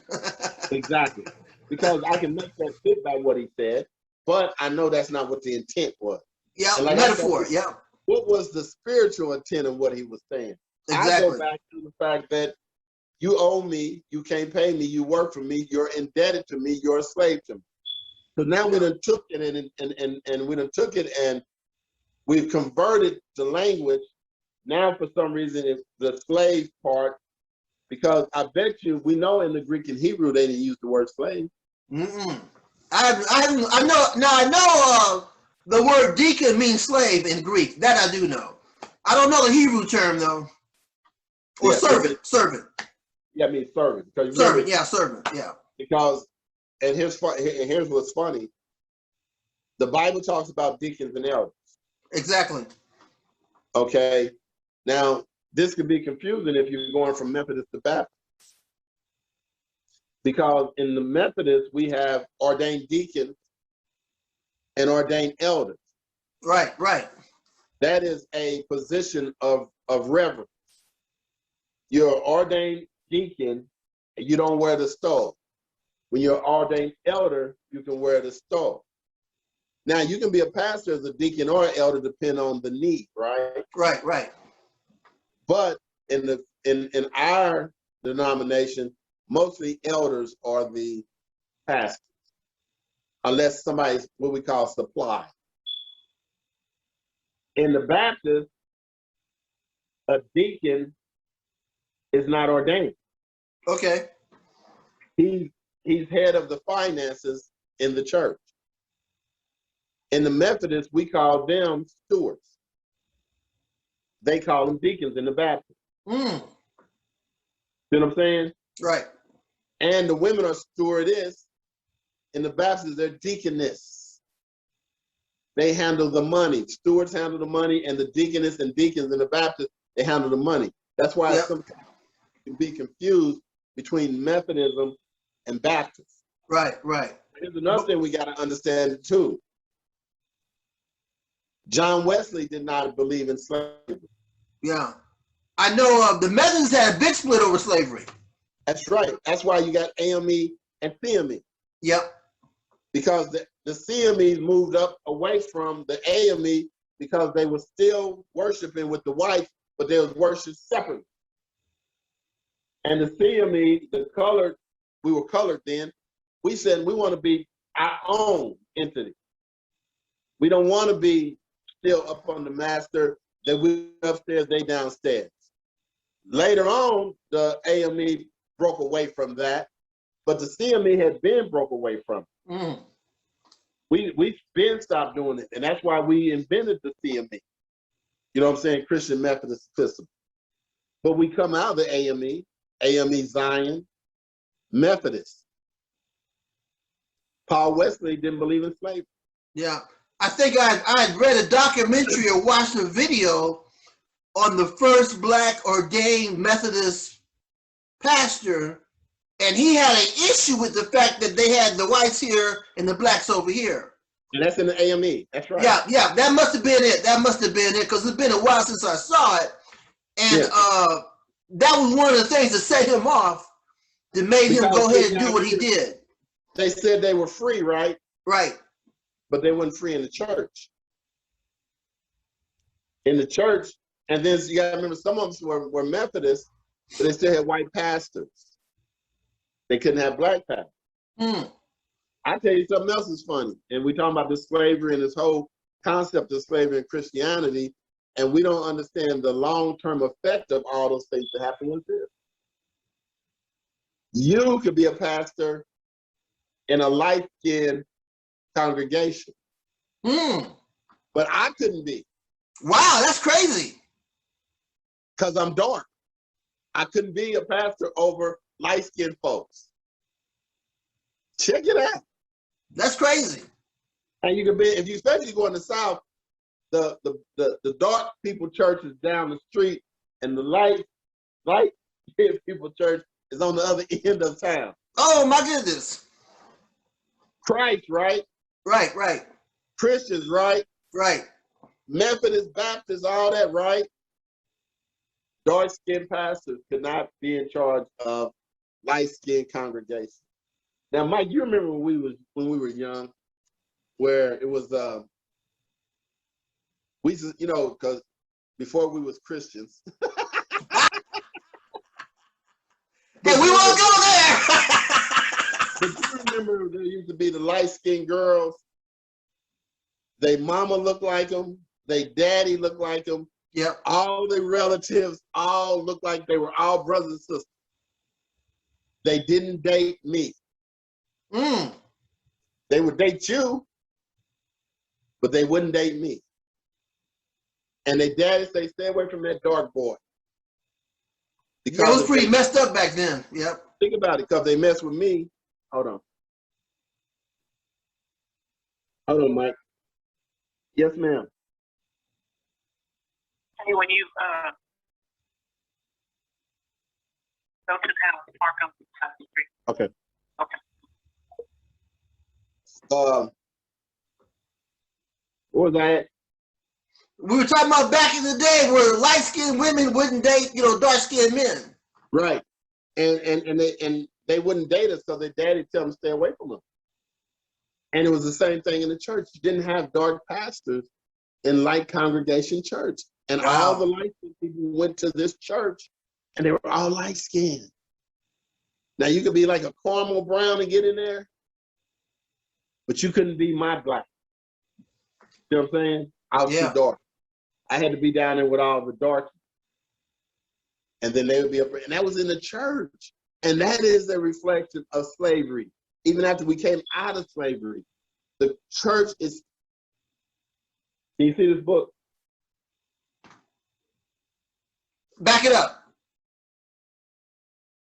Exactly, because I can make that fit by what he said, but I know that's not what the intent was. Yeah, like metaphor, yeah. What was the spiritual intent of what he was saying? Exactly. I go back to the fact that you owe me, you can't pay me, you work for me, you're indebted to me, you're a slave to me. So now we done took it and we done took it and we've converted the language. Now for some reason it's the slave part, because I bet you we know in the Greek and Hebrew they didn't use the word slave. I know the word deacon means slave in Greek. That I do know. I don't know the Hebrew term though. Or servant. Yeah, I mean servant. Servant, yeah. Because, and here's what's funny. The Bible talks about deacons and elders. Exactly. Okay. Now, this could be confusing if you're going from Methodist to Baptist. Because in the Methodist, we have ordained deacons and ordained elders. Right, right. That is a position of reverence. You're ordained deacon, and you don't wear the stole. When you're ordained elder, you can wear the stole. Now, you can be a pastor as a deacon or elder, depending on the need, right? Right, right. But in our denomination, mostly elders are the pastors, unless somebody's what we call supply. In the Baptist, a deacon is not ordained. Okay. He's head of the finances in the church. In the Methodist, we call them stewards. They call them deacons in the Baptist. Mm. You know what I'm saying? Right. And the women are stewardess. In the Baptist, they're deaconess. They handle the money. Stewards handle the money, and the deaconess and deacons in the Baptist, they handle the money. That's why sometimes you can be confused between Methodism and Baptist. Right, right. There's another thing we got to understand too. John Wesley did not believe in slavery. Yeah. I know the Methodists had a big split over slavery. That's right. That's why you got AME and CME. Yep. Because the CMEs moved up away from the AME because they were still worshiping with the whites, but they was worshiped separately. And the CME, the colored, we were colored then, we said we want to be our own entity. We don't want to be still up on the master, that we upstairs, they downstairs. Later on, the AME broke away from that, but the CME had been broke away from it. Mm. We been stopped doing it, and that's why we invented the CME. You know what I'm saying? Christian Methodist Episcopal. But we come out of the AME Zion, Methodist. Paul Wesley didn't believe in slavery. Yeah. I think I had read a documentary or watched a video on the first Black ordained Methodist pastor, and he had an issue with the fact that they had the whites here and the blacks over here. And that's in the AME. That's right. Yeah, yeah, that must have been it. That must have been it, because it's been a while since I saw it. And that was one of the things that set him off, that made him go ahead and do what he did. They said they were free, right? Right. But they weren't free in the church. In the church, and then you got to remember, some of us were Methodists, but they still had white pastors. They couldn't have black pastors. Mm. I tell you something else is funny, and we talking about this slavery and this whole concept of slavery and Christianity, and we don't understand the long-term effect of all those things that happen with this. You could be a pastor in a light-skinned congregation, but I couldn't be. Wow, that's crazy. Because I'm dark. I couldn't be a pastor over light-skinned folks. Check it out. That's crazy. And you can be, if you especially go in the South, the dark people church is down the street, and the light people church is on the other end of town. Oh my goodness. Christ, right? Right, right. Christians, right? Right. Methodist, Baptist, all that, right? Dark-skinned pastors could not be in charge of light-skinned congregations. Now, Mike, you remember when we were young, where it was we used to, you know, because before we was Christians. Hey, we won't go there. But you remember there used to be the light-skinned girls. They mama looked like them. They daddy looked like them. Yep. All the relatives all looked like they were all brothers and sisters. They didn't date me. They would date you, but they wouldn't date me. And their daddy say, stay away from that dark boy. It was pretty messed up back then. Yep. Think about it, because they messed with me. Hold on. Hold on, Mike. Yes, ma'am. Hey, when you go to the house, park up beside the street. Okay. Okay. What was I at? We were talking about back in the day where light-skinned women wouldn't date, dark-skinned men. Right. And they wouldn't date us because their daddy tell them to stay away from them. And it was the same thing in the church. You didn't have dark pastors in light congregation church. And all the light-skinned people went to this church and they were all light-skinned. Now you could be like a caramel brown and get in there, but you couldn't be my black. You know what I'm saying? I was too dark. I had to be down there with all the dark. And then they would be up, and that was in the church. And that is a reflection of slavery. Even after we came out of slavery, the church is. Can you see this book? Back it up.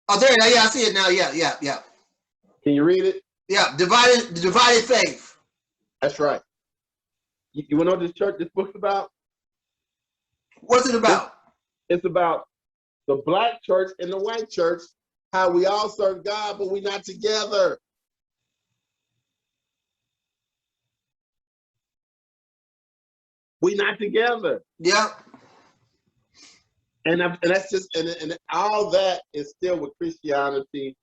Oh, there. Yeah, I see it now. Yeah. Can you read it? Yeah, divided faith. That's right. You want to know what this book's about? What's it about? It's about the black church and the white church, how we all serve God, but we're not together. We're not together. Yeah. And that's just, and all that is still with Christianity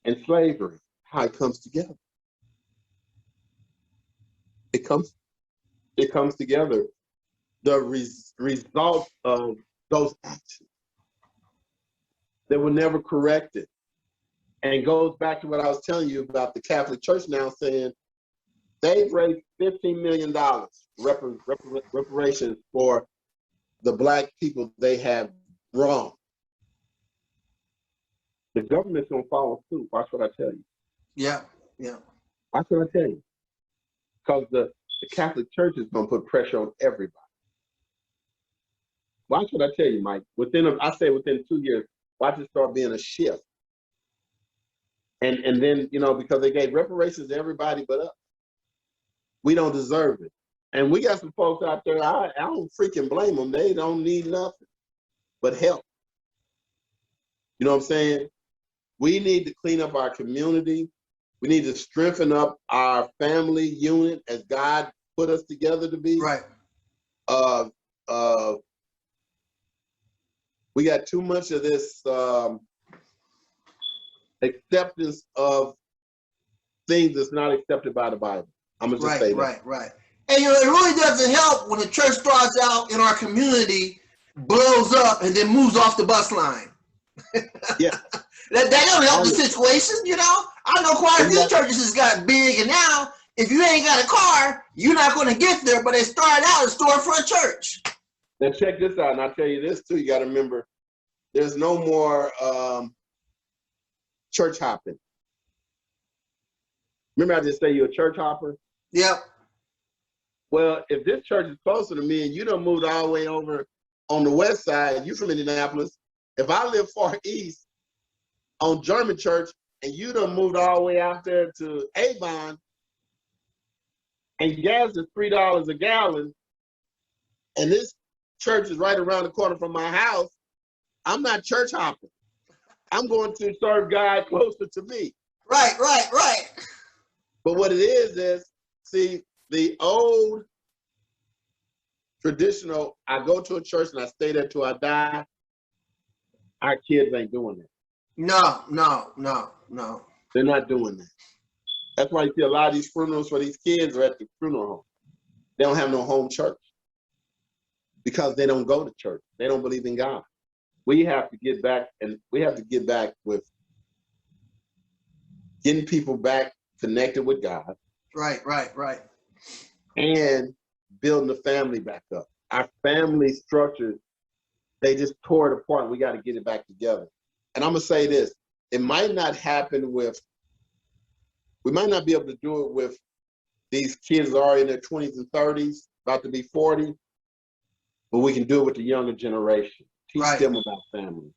and slavery, how it comes together. It comes together. The result of those actions that were never corrected. And it goes back to what I was telling you about the Catholic Church now saying they've raised $15 million reparations for the black people they have wronged. The government's gonna follow suit. Watch what I tell you. Yeah. Watch what I tell you. Because the Catholic Church is gonna put pressure on everybody. Watch what I tell you, Mike. Within 2 years, watch it start being a shift. And then, because they gave reparations to everybody but us. We don't deserve it. And we got some folks out there, I don't freaking blame them. They don't need nothing but help. You know what I'm saying? We need to clean up our community. We need to strengthen up our family unit as God put us together to be. Right. We got too much of this acceptance of things that's not accepted by the Bible. I'm gonna just say that. Right. And it really doesn't help when the church starts out in our community, blows up, and then moves off the bus line. Yeah. that don't help the situation, I know quite a few churches has got big, and now if you ain't got a car, you're not going to get there, but they started out as storefront church. Now check this out, and I'll tell you this too, you got to remember, there's no more church hopping. Remember I just say you're a church hopper? Yep. Well, if this church is closer to me and you done moved all the way over on the west side, you from Indianapolis, if I live far east on German church and you done moved all the way out there to Avon and gas is $3 a gallon and this church is right around the corner from my house, I'm not church hopping. I'm going to serve God closer to me. Right. But what it is, see, the old traditional, I go to a church and I stay there till I die, our kids ain't doing that. No. They're not doing that. That's why you see a lot of these funerals for these kids are at the funeral home. They don't have no home church because they don't go to church. They don't believe in God. We have to get back, and we have to get back with getting people back connected with God. Right. And building the family back up. Our family structures, they just tore it apart. We got to get it back together. And I'm going to say this, it might not happen with, we might not be able to do it with these kids that are in their 20s and 30s, about to be 40, but we can do it with the younger generation. Teach them about family.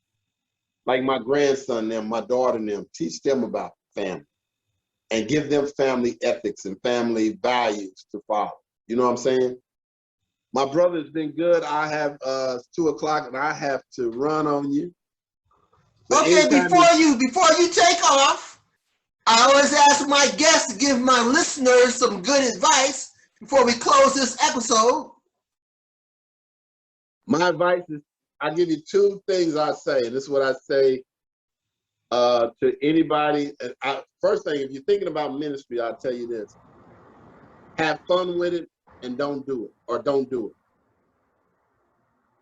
Like my grandson, them, my daughter, them, teach them about family and give them family ethics and family values to follow. You know what I'm saying? My brother's been good. I have 2 o'clock and I have to run on you. But Okay, before you take off, I always ask my guests to give my listeners some good advice before we close this episode. My advice is, I give you 2 things I say, and this is what I say to anybody. First thing, if you're thinking about ministry, I'll tell you this. Have fun with it and don't do it, or don't do it.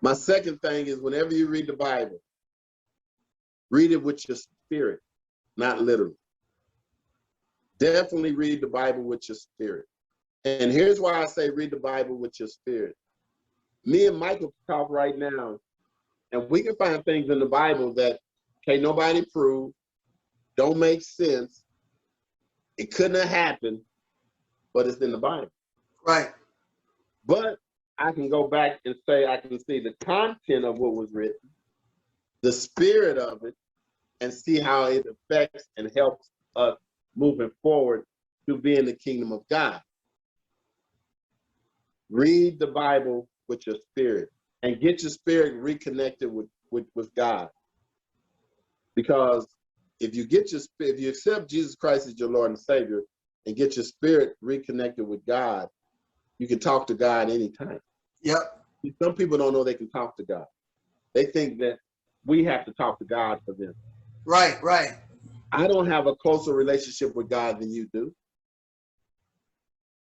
My second thing is, whenever you read the Bible, read it with your spirit, not literally. Definitely read the Bible with your spirit. And here's why I say read the Bible with your spirit. Me and Michael talk right now, and we can find things in the Bible that can't nobody prove, don't make sense, it couldn't have happened, but it's in the Bible. Right. But I can go back and say I can see the content of what was written, the spirit of it, and see how it affects and helps us moving forward to be in the kingdom of God. Read the Bible with your spirit and get your spirit reconnected with God. Because if you accept Jesus Christ as your Lord and Savior and get your spirit reconnected with God, you can talk to God anytime. Yep. Some people don't know they can talk to God. They think that we have to talk to God for them. Right, right. I don't have a closer relationship with God than you do.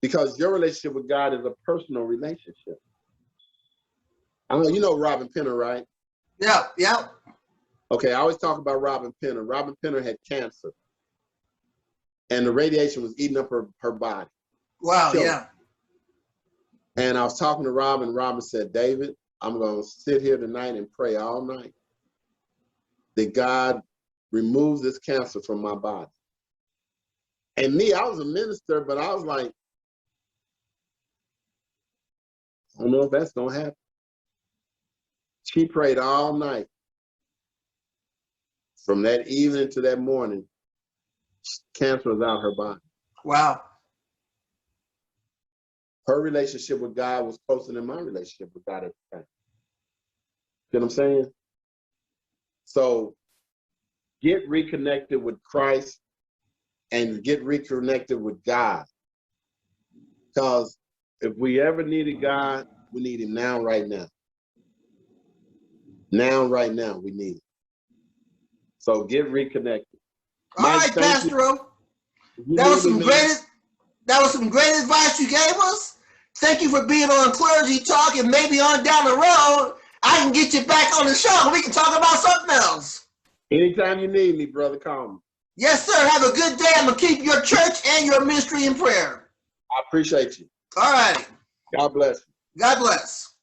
Because your relationship with God is a personal relationship. I know you know Robin Penner, right? Yeah, yeah. Okay, I always talk about Robin Penner. Robin Penner had cancer. And the radiation was eating up her body. Wow, yeah. And I was talking to Robin, and Robin said, David, I'm going to sit here tonight and pray all night that God removes this cancer from my body. And me, I was a minister, but I was like, I don't know if that's going to happen. She prayed all night. From that evening to that morning, cancer was out her body. Wow. Her relationship with God was closer than my relationship with God at the time. You know what I'm saying? So get reconnected with Christ and get reconnected with God. Because if we ever needed God, we need him now, right now. Now, right now, we need him. So get reconnected. All right, Pastoro. That was some great advice you gave us. Thank you for being on Clergy Talk, and maybe on down the road, I can get you back on the show. We can talk about something else. Anytime you need me, brother, call me. Yes, sir. Have a good day. I'm going to keep your church and your ministry in prayer. I appreciate you. All righty. God bless you. God bless.